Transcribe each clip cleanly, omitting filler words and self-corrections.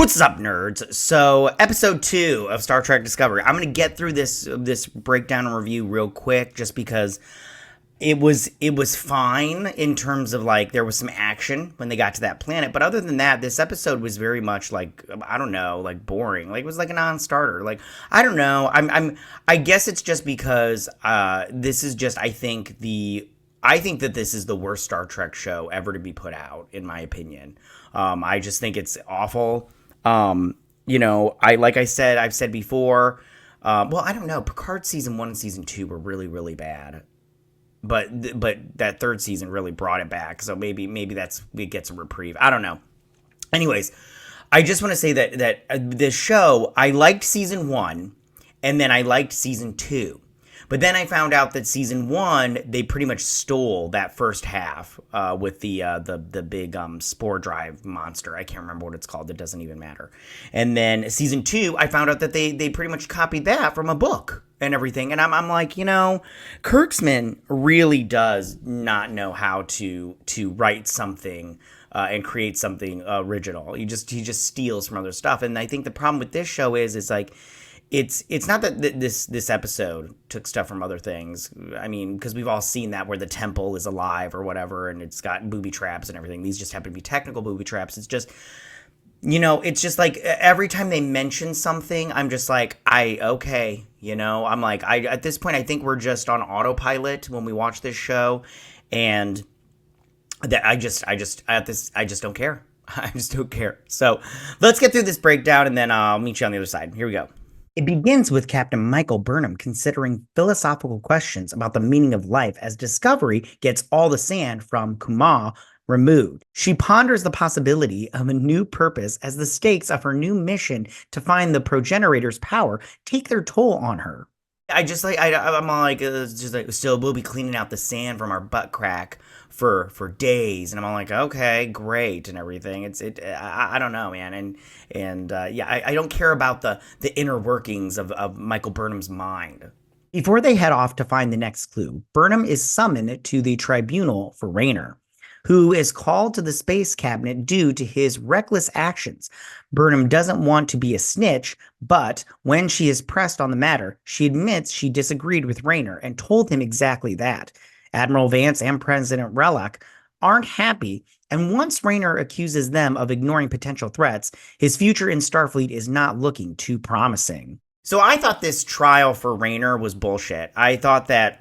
What's up, nerds? So, episode 2 of Star Trek Discovery. I'm going to get through this breakdown and review real quick just because it was fine in terms of like there was some action when they got to that planet, but other than that, this episode was very much like I don't know, like boring. Like it was like a non-starter. Like I don't know. I guess it's just because this is just I think that this is the worst Star Trek show ever to be put out, in my opinion. I just think it's awful. I've said before, I don't know. Picard season 1 and season 2 were really, really bad. But that third season really brought it back. So maybe it gets a reprieve. I don't know. Anyways, I just want to say that this show, I liked season 1 and then I liked season 2. But then I found out that season 1, they pretty much stole that first half with the big spore drive monster. I can't remember what it's called. It doesn't even matter. And then season 2, I found out that they pretty much copied that from a book and everything. And I'm like, Kurtzman really does not know how to write something and create something original. He just steals from other stuff. And I think the problem with this show is like, It's not that this episode took stuff from other things. I mean, because we've all seen that where the temple is alive or whatever, and it's got booby traps and everything. These just happen to be technical booby traps. It's just, it's just like every time they mention something, I'm just like, okay. I'm like, at this point, I think we're just on autopilot when we watch this show, and that I just don't care. I just don't care. So let's get through this breakdown, and then I'll meet you on the other side. Here we go. It begins with Captain Michael Burnham considering philosophical questions about the meaning of life as Discovery gets all the sand from Kumar removed. She ponders the possibility of a new purpose as the stakes of her new mission to find the progenitor's power take their toll on her. I'm like, it's just like, still we'll be cleaning out the sand from our butt crack for days, and I'm all like, okay, great, and everything. I don't know, man, I don't care about the inner workings of Michael Burnham's mind. Before they head off to find the next clue, Burnham is summoned to the tribunal for Raynor, who is called to the space cabinet due to his reckless actions. Burnham doesn't want to be a snitch, but when she is pressed on the matter, she admits she disagreed with Raynor and told him exactly that. Admiral Vance and President Relic aren't happy, and once Raynor accuses them of ignoring potential threats, his future in Starfleet is not looking too promising. So I thought this trial for Raynor was bullshit. I thought that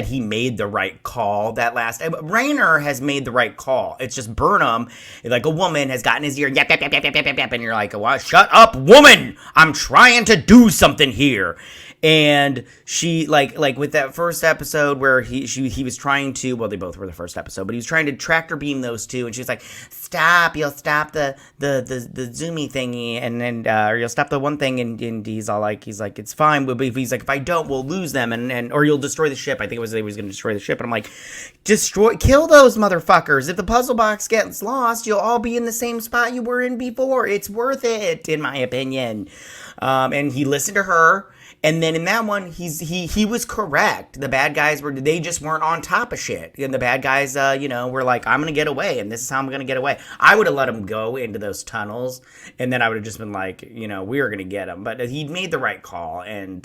he made the right call that last. Raynor has made the right call. It's just Burnham, like a woman, has gotten his ear, yap, yap, yap, yap, yap, yap, yap, and you're like, well, shut up, woman! I'm trying to do something here. And she, like with that first episode where he was trying to, well, they both were the first episode, but he was trying to tractor beam those two, and she was like, stop, you'll stop the zoomy thingy, and then, or you'll stop the one thing, and he's like, it's fine, but he's like, if I don't, we'll lose them, or you'll destroy the ship. I think it was he was going to destroy the ship, and I'm like, kill those motherfuckers. If the puzzle box gets lost, you'll all be in the same spot you were in before. It's worth it, in my opinion. And he listened to her. And then in that one, he was correct. The bad guys they just weren't on top of shit. And the bad guys, were like, I'm going to get away, and this is how I'm going to get away. I would have let him go into those tunnels, and then I would have just been like, we were going to get him. But he made the right call, and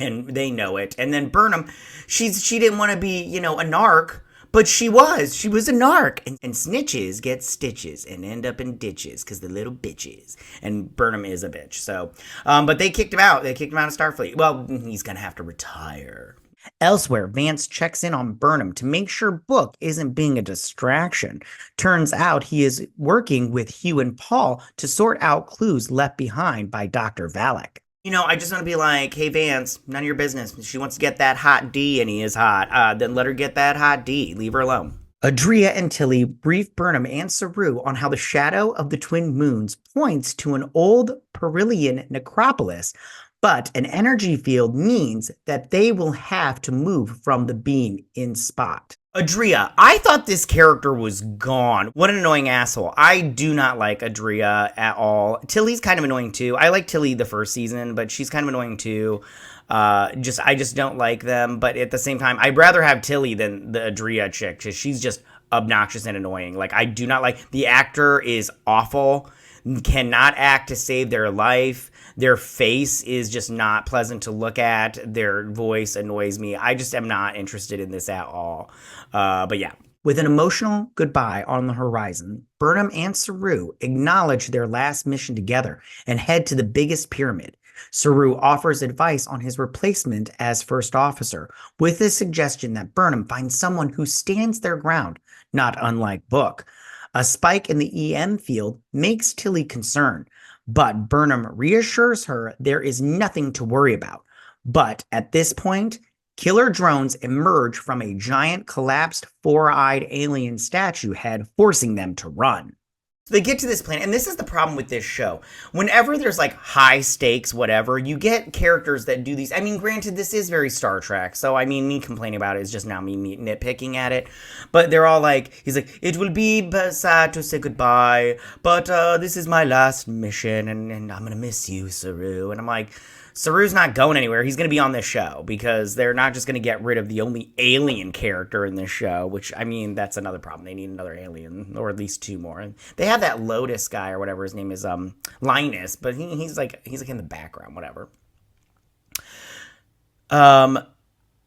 they know it. And then Burnham, she didn't want to be, a narc. But she was a narc. And snitches get stitches and end up in ditches because they're little bitches. And Burnham is a bitch. So, but they kicked him out. They kicked him out of Starfleet. Well, he's going to have to retire. Elsewhere, Vance checks in on Burnham to make sure Book isn't being a distraction. Turns out he is working with Hugh and Paul to sort out clues left behind by Dr. Valak. I just want to be like, hey, Vance, none of your business. She wants to get that hot D, and he is hot. Then let her get that hot D. Leave her alone. Adria and Tilly brief Burnham and Saru on how the shadow of the twin moons points to an old Perillian necropolis, but an energy field means that they will have to move from the beam in spot. Adria, I thought this character was gone. What an annoying asshole. I do not like Adria at all. Tilly's kind of annoying too. I like Tilly the first season, but she's kind of annoying too. I just don't like them. But at the same time, I'd rather have Tilly than the Adria chick, because she's just obnoxious and annoying. Like, I do not like, the actor is awful, cannot act to save their life. Their face is just not pleasant to look at. Their voice annoys me. I just am not interested in this at all. But yeah. With an emotional goodbye on the horizon, Burnham and Saru acknowledge their last mission together and head to the biggest pyramid. Saru offers advice on his replacement as first officer, with the suggestion that Burnham find someone who stands their ground, not unlike Book. A spike in the EM field makes Tilly concerned, but Burnham reassures her there is nothing to worry about. But at this point, killer drones emerge from a giant collapsed four-eyed alien statue head, forcing them to run. So they get to this planet, and this is the problem with this show. Whenever there's like high stakes, whatever, you get characters that do these. I mean, granted, this is very Star Trek, so I mean, me complaining about it is just now me nitpicking at it. But they're all like, he's like, it will be sad to say goodbye, but this is my last mission, and I'm gonna miss you, Saru. And I'm like, Saru's not going anywhere. He's going to be on this show because they're not just going to get rid of the only alien character in this show, which, I mean, that's another problem. They need another alien, or at least two more. And they have that Lotus guy or whatever his name is, Linus, but he's like in the background, whatever.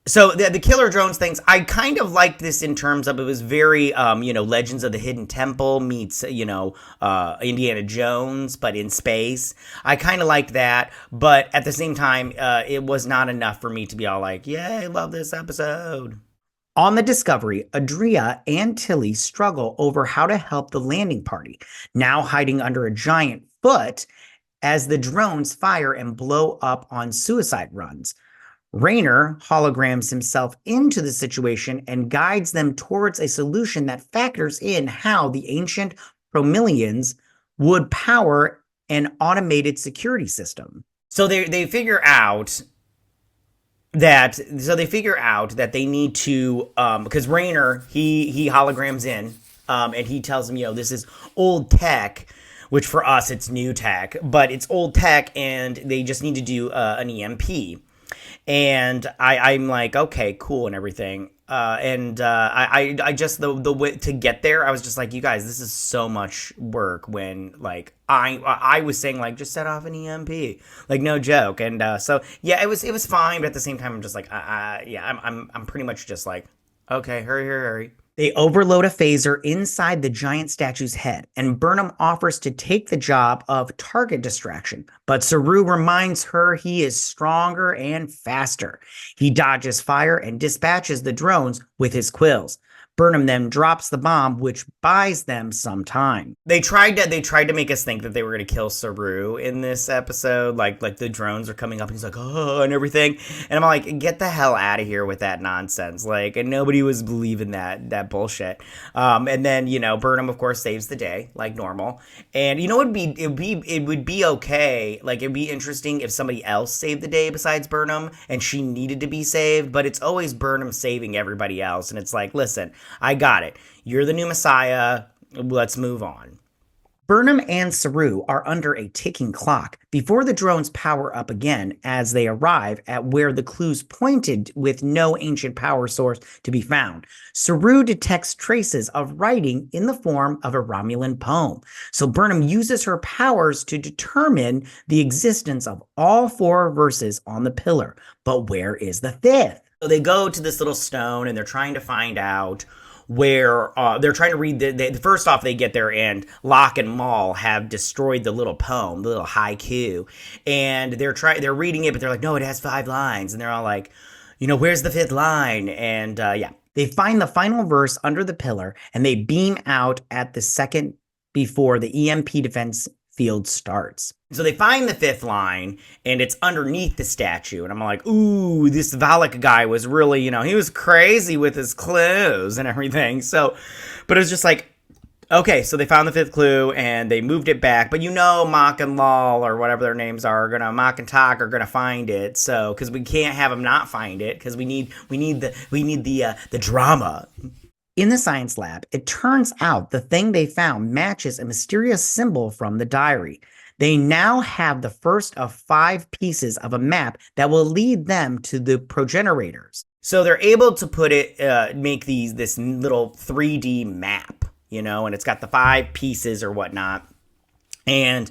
So the killer drones things, I kind of liked this in terms of it was very, Legends of the Hidden Temple meets, Indiana Jones, but in space. I kind of liked that, but at the same time, it was not enough for me to be all like, yay, love this episode. On the Discovery, Adria and Tilly struggle over how to help the landing party, now hiding under a giant foot as the drones fire and blow up on suicide runs. Rayner holograms himself into the situation and guides them towards a solution that factors in how the ancient Promillians would power an automated security system. So they figure out that they need to because Rayner he holograms in and he tells them, this is old tech, which for us it's new tech, but it's old tech and they just need to do an EMP. And I'm like, okay, cool and everything. I just, the way to get there, I was just like, you guys, this is so much work when, like, I was saying, like, just set off an EMP. Like, no joke. And so, yeah, it was fine. But at the same time, I'm just like, I'm pretty much just like, okay, hurry. They overload a phaser inside the giant statue's head, and Burnham offers to take the job of target distraction, but Saru reminds her he is stronger and faster. He dodges fire and dispatches the drones with his quills. Burnham then drops the bomb, which buys them some time. They tried to make us think that they were going to kill Saru in this episode, like the drones are coming up and he's like, oh, and everything. And I'm like, get the hell out of here with that nonsense. Like, and nobody was believing that bullshit. And then, Burnham, of course, saves the day like normal. And it would be okay. Like, it'd be interesting if somebody else saved the day besides Burnham and she needed to be saved. But it's always Burnham saving everybody else. And it's like, listen, I got it. You're the new Messiah. Let's move on. Burnham and Saru are under a ticking clock before the drones power up again as they arrive at where the clues pointed with no ancient power source to be found. Saru detects traces of writing in the form of a Romulan poem. So Burnham uses her powers to determine the existence of all four verses on the pillar. But where is the fifth? So they go to this little stone and they're trying to find out where they're trying to read first off they get there and Locke and Maul have destroyed the little poem, the little haiku, and they're reading it, but they're like, no, it has 5 lines, and they're all like, where's the 5th line? And they find the final verse under the pillar and they beam out at the second before the EMP defense field starts. So they find the 5th line, and it's underneath the statue. And I'm like, ooh, this Valak guy was really, he was crazy with his clues and everything. So, but it was just like, okay, so they found the 5th clue, and they moved it back. But Mock and Lal, or whatever their names are, Mock and Tak are gonna find it. So, because we can't have them not find it, because we need the drama. In the science lab, it turns out the thing they found matches a mysterious symbol from the diary. They now have the first of 5 pieces of a map that will lead them to the progenitors. So they're able to put it, make this little 3D map, and it's got the 5 pieces or whatnot. And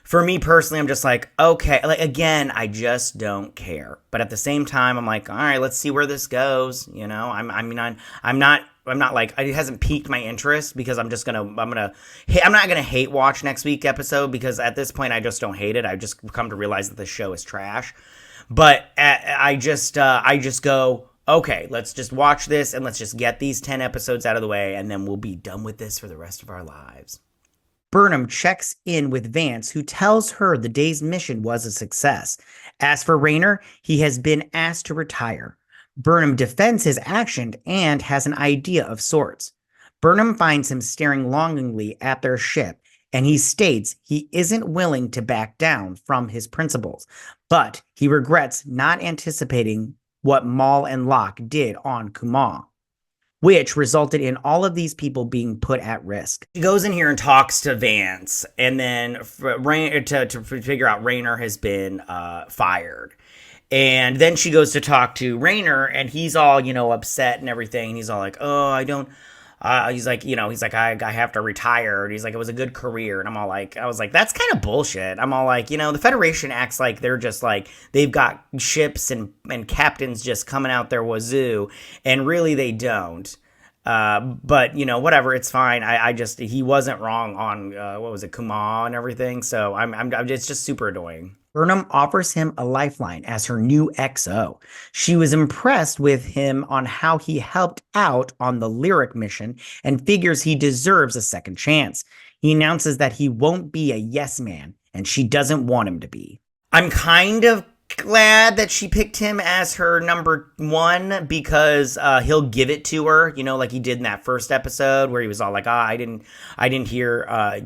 for me personally, I'm just like, okay, like again, I just don't care. But at the same time, I'm like, all right, let's see where this goes. I'm not like, it hasn't piqued my interest because I'm not gonna hate watch next week episode because at this point I just don't hate it. I've just come to realize that the show is trash. But I just go, okay, let's just watch this and let's just get these 10 episodes out of the way and then we'll be done with this for the rest of our lives. Burnham checks in with Vance, who tells her the day's mission was a success. As for Rayner, he has been asked to retire. Burnham defends his action and has an idea of sorts. Burnham finds him staring longingly at their ship, and he states he isn't willing to back down from his principles, but he regrets not anticipating what Maul and Locke did on Kumar, which resulted in all of these people being put at risk. She goes in here and talks to Vance, and then to figure out Rayner has been fired. And then she goes to talk to Rayner, and he's all, upset and everything. And he's all like, oh, I don't... he's like, I have to retire. And he's like, it was a good career. And I was like, that's kind of bullshit. I'm all like, the Federation acts like they're just like, they've got ships and captains just coming out their wazoo. And really they don't. But whatever, it's fine. He wasn't wrong on, what was it, Kumar and everything. So it's just super annoying. Burnham offers him a lifeline as her new XO. She was impressed with him on how he helped out on the Lyric mission and figures he deserves a second chance. He announces that he won't be a yes man, and she doesn't want him to be. I'm kind of glad that she picked him as her number 1 because he'll give it to her, like he did in that first episode where he was all like, I didn't hear,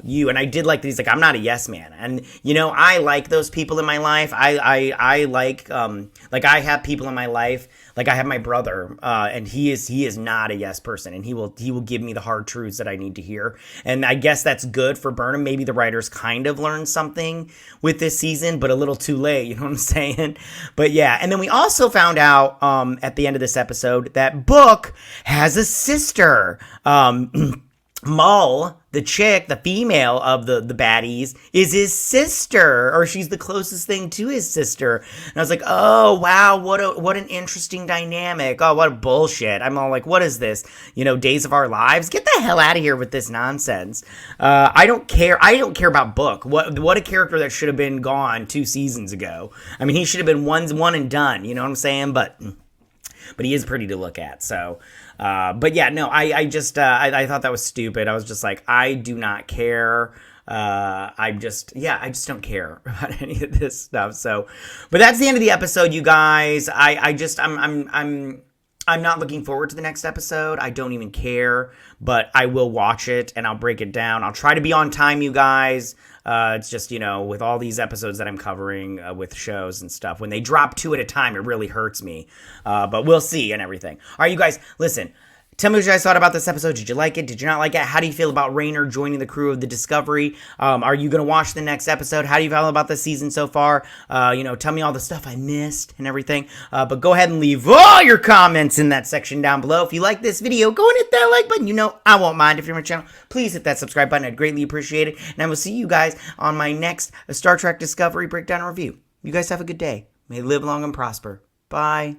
you. And I did like that he's like, I'm not a yes man. And, I like those people in my life. I like I have people in my life. Like I have my brother, and he is not a yes person, and he will give me the hard truths that I need to hear. And I guess that's good for Burnham. Maybe the writers kind of learned something with this season, but a little too late. You know what I'm saying? But yeah, and then we also found out at the end of this episode that Book has a sister. Mull, the chick, the female of the baddies, is his sister, or she's the closest thing to his sister. And I was like, oh wow, what an interesting dynamic. Oh, what a bullshit. I'm all like, what is this? Days of Our Lives? Get the hell out of here with this nonsense. I don't care about Book. What a character that should have been gone 2 seasons ago. I mean, he should have been one and done. You know what I'm saying? But he is pretty to look at. So. But yeah, no, I just thought that was stupid. I was just like, I do not care. I just don't care about any of this stuff. So, but that's the end of the episode, you guys. I'm not looking forward to the next episode. I don't even care, but I will watch it and I'll break it down. I'll try to be on time, you guys. It's just, with all these episodes that I'm covering with shows and stuff, when they drop 2 at a time, it really hurts me. But we'll see and everything. All right, you guys, listen. Tell me what you guys thought about this episode. Did you like it? Did you not like it? How do you feel about Rayner joining the crew of the Discovery? Are you going to watch the next episode? How do you feel about the season so far? Tell me all the stuff I missed and everything. But go ahead and leave all your comments in that section down below. If you like this video, go and hit that like button. I won't mind. If you're on my channel, please hit that subscribe button. I'd greatly appreciate it. And I will see you guys on my next Star Trek Discovery breakdown review. You guys have a good day. May live long and prosper. Bye.